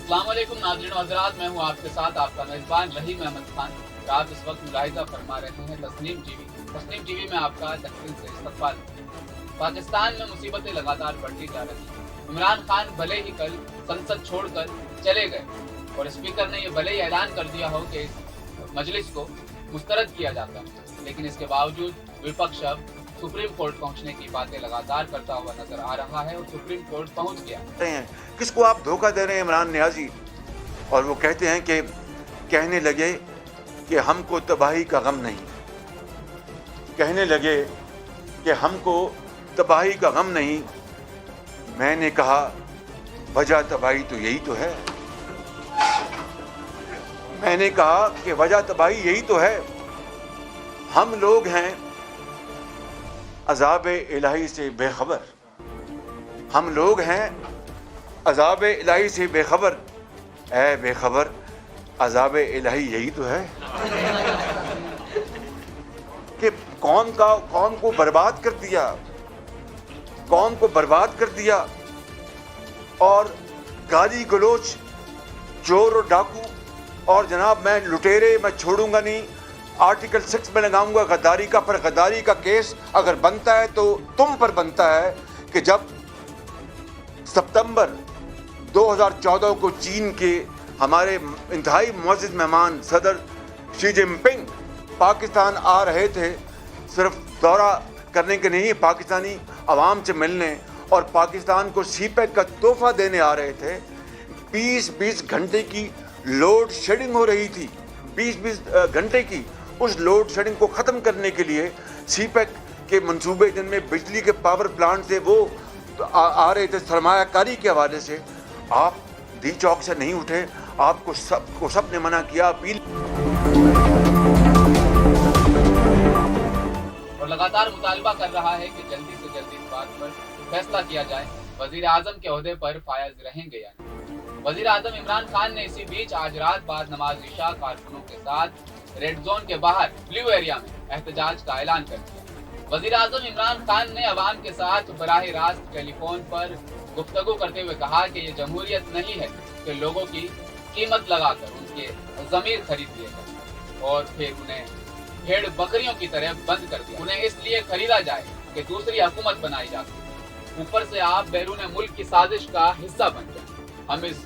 अस्सलाम वालेकुम नाज़रीन व हज़रात, मैं हूं आपके साथ आपका मेज़बान रहीम अहमद खान। आप इस वक्त मुलाहिज़ा फरमा रहे हैं तस्नीम टीवी। तस्नीम टीवी में आपका तकरीर से इस्तक़बाल। पाकिस्तान में मुसीबतें लगातार बढ़ती जा रही हैं। इमरान खान भले ही कल संसद छोड़कर चले गए और स्पीकर ने ये भले ही ऐलान कर दिया हो कि इस मजलिस को मुस्तरद किया जाता है, लेकिन इसके बावजूद विपक्ष अब सुप्रीम कोर्ट पहुंचने की बातें लगातार करता हुआ नजर आ रहा है और सुप्रीम कोर्ट पहुंच गया। किसको आप धोखा दे रहे हैं इमरान नियाजी? और वो कहते हैं कि कहने लगे कि हमको तबाही का गम नहीं, कहने लगे कि हमको तबाही का गम नहीं। मैंने कहा वजह तबाही तो यही तो है। मैंने कहा कि वजह तबाही यही तो है। हम लोग हैं अज़ाब इलाही से बेखबर, हम लोग हैं अज़ाब इलाही से बेखबर। ऐ बेखबर, अज़ाब इलाही यही तो है कि कौम को बर्बाद कर दिया, कौम को बर्बाद कर दिया। और गाली गलोच, चोर और डाकू, और जनाब मैं लुटेरे मैं छोड़ूंगा नहीं, आर्टिकल 6 में लगाऊंगा गद्दारी का। पर गद्दारी का केस अगर बनता है तो तुम पर बनता है कि जब सितंबर 2014 को चीन के हमारे इंतहाई मुअज़्ज़ज़ मेहमान सदर शी जिनपिंग पाकिस्तान आ रहे थे, सिर्फ दौरा करने के नहीं, पाकिस्तानी अवाम से मिलने और पाकिस्तान को सीपैक का तोहफा देने आ रहे थे। 20-20 घंटे की लोड शेडिंग हो रही थी, 20-20 घंटे की। उस लोड शेडिंग को ख़त्म करने के लिए सीपैक के मंसूबे जिनमें बिजली के पावर प्लांट से वो आ रहे थे सरमायाकारी के हवाले से, आप दी चौक से नहीं उठे। आपको सब ने मना किया, अपील। और लगातार मुतालबा कर रहा है कि जल्दी से जल्दी इस बात पर फैसला किया जाए वजीर आजम के ओहदे पर फायज रहेंगे या नहीं। वजीर आजम इमरान खान ने इसी बीच आज रात बाद नमाज इशा कारकुनों के साथ रेड जोन के बाहर ब्लू एरिया में एहतजाज का ऐलान कर दिया। वजीर आजम इमरान खान ने अवाम के साथ बराह रास्त टेलीफोन पर गुफ्तगू करते हुए कहा कि ये जमहूरियत नहीं है कि लोगों की कीमत लगाकर उनके ज़मीर खरीद लिए गए और फिर उन्हें भेड़ बकरियों की तरह बंद कर दिया। उन्हें इसलिए खरीदा जाए कि दूसरी हुकूमत बनाई जा सके। ऊपर से आप बैरून मुल्क की साजिश का हिस्सा बन जाए। हम इस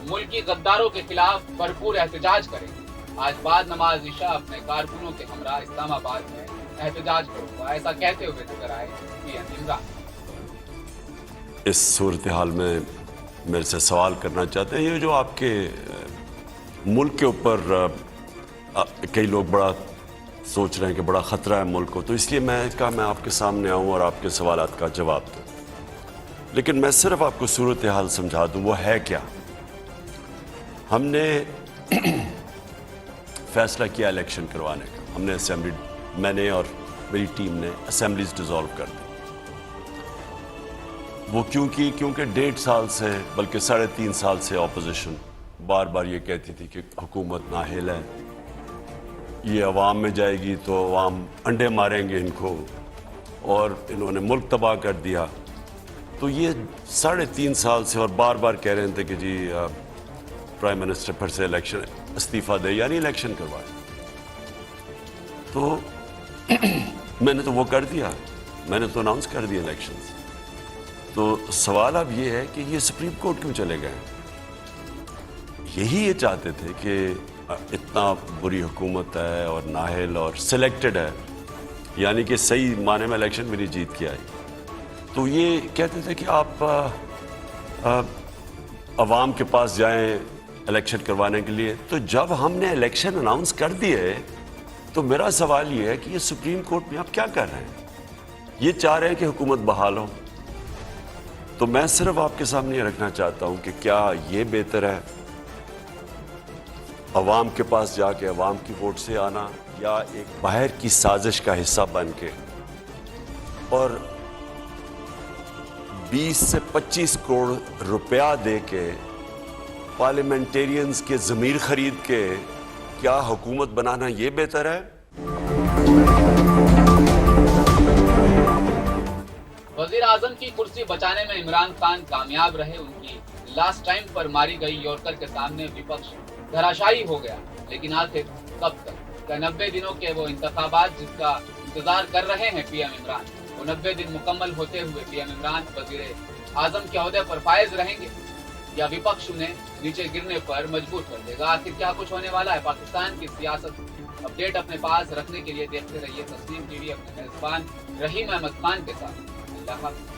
मुल्की गद्दारों के खिलाफ भरपूर एहतजाज करेंगे। आज बाद नमाज इशा अपने कारकुनों के हमरा इस्लामाबाद में एहतजाज करूंगा, ऐसा कहते हुए नजर आए पीएम इमरान। इस सूरत हाल में मेरे से सवाल करना चाहते हैं, ये जो आपके मुल्क के ऊपर कई लोग बड़ा सोच रहे हैं कि बड़ा ख़तरा है मुल्क को, तो इसलिए मैं आपके सामने आऊँ और आपके सवालात का जवाब दूँ। लेकिन मैं सिर्फ आपको सूरत हाल समझा दूँ वो है क्या। हमने फैसला किया इलेक्शन करवाने का। हमने असेंबली, मैंने और मेरी टीम ने असेंबलीज डिज़ोल्व कर दी। वो क्योंकि 1.5 साल से, बल्कि 3.5 साल से ऑपोजिशन बार बार ये कहती थी कि हुकूमत नाअहल है, ये अवाम में जाएगी तो अवाम अंडे मारेंगे इनको, और इन्होंने मुल्क तबाह कर दिया। तो ये 3.5 साल से और बार बार कह रहे थे कि जी प्राइम मिनिस्टर फिर से इलेक्शन इस्तीफ़ा दे, यानी इलेक्शन करवाए। तो मैंने तो वो कर दिया, मैंने तो अनाउंस कर दिया इलेक्शंस। तो सवाल अब ये है कि ये सुप्रीम कोर्ट क्यों चले गए? यही ये चाहते थे कि इतना बुरी हुकूमत है और नाअहल और सिलेक्टेड है, यानी कि सही माने में इलेक्शन भी नहीं जीत के आई। तो ये कहते थे कि आप अवाम के पास जाएं इलेक्शन करवाने के लिए। तो जब हमने इलेक्शन अनाउंस कर दिए तो मेरा सवाल ये है कि ये सुप्रीम कोर्ट में आप क्या कर रहे हैं? ये चाह रहे हैं कि हुकूमत बहाल हो। तो मैं सिर्फ आपके सामने ये रखना चाहता हूं कि क्या ये बेहतर है अवाम के पास जाके अवाम की वोट से आना, या एक बाहर की साजिश का हिस्सा बन के और 20 से 25 करोड़ रुपया दे के पार्लियामेंटेरियंस के ज़मीर खरीद के क्या हुकूमत बनाना ये बेहतर है? वजीर आजम की कुर्सी बचाने में इमरान खान कामयाब रहे, उनकी लास्ट टाइम पर मारी गई यॉर्कर के सामने विपक्ष धराशायी हो गया। लेकिन आखिर कब तक? क्या 90 दिनों के वो इंतखाबात जिसका इंतजार कर रहे हैं पीएम इमरान, वो 90 दिन मुकम्मल होते हुए पीएम इमरान वजीर आजम के ओहदे पर फायज रहेंगे या विपक्ष उन्हें नीचे गिरने पर मजबूर कर देगा? आखिर क्या कुछ होने वाला है पाकिस्तान की सियासत? अपडेट अपने पास रखने के लिए देखते रहिए तस्नीम टीवी अपने मेजबान रहीम अहमद खान के साथ। अल्लाह हाफ़िज़।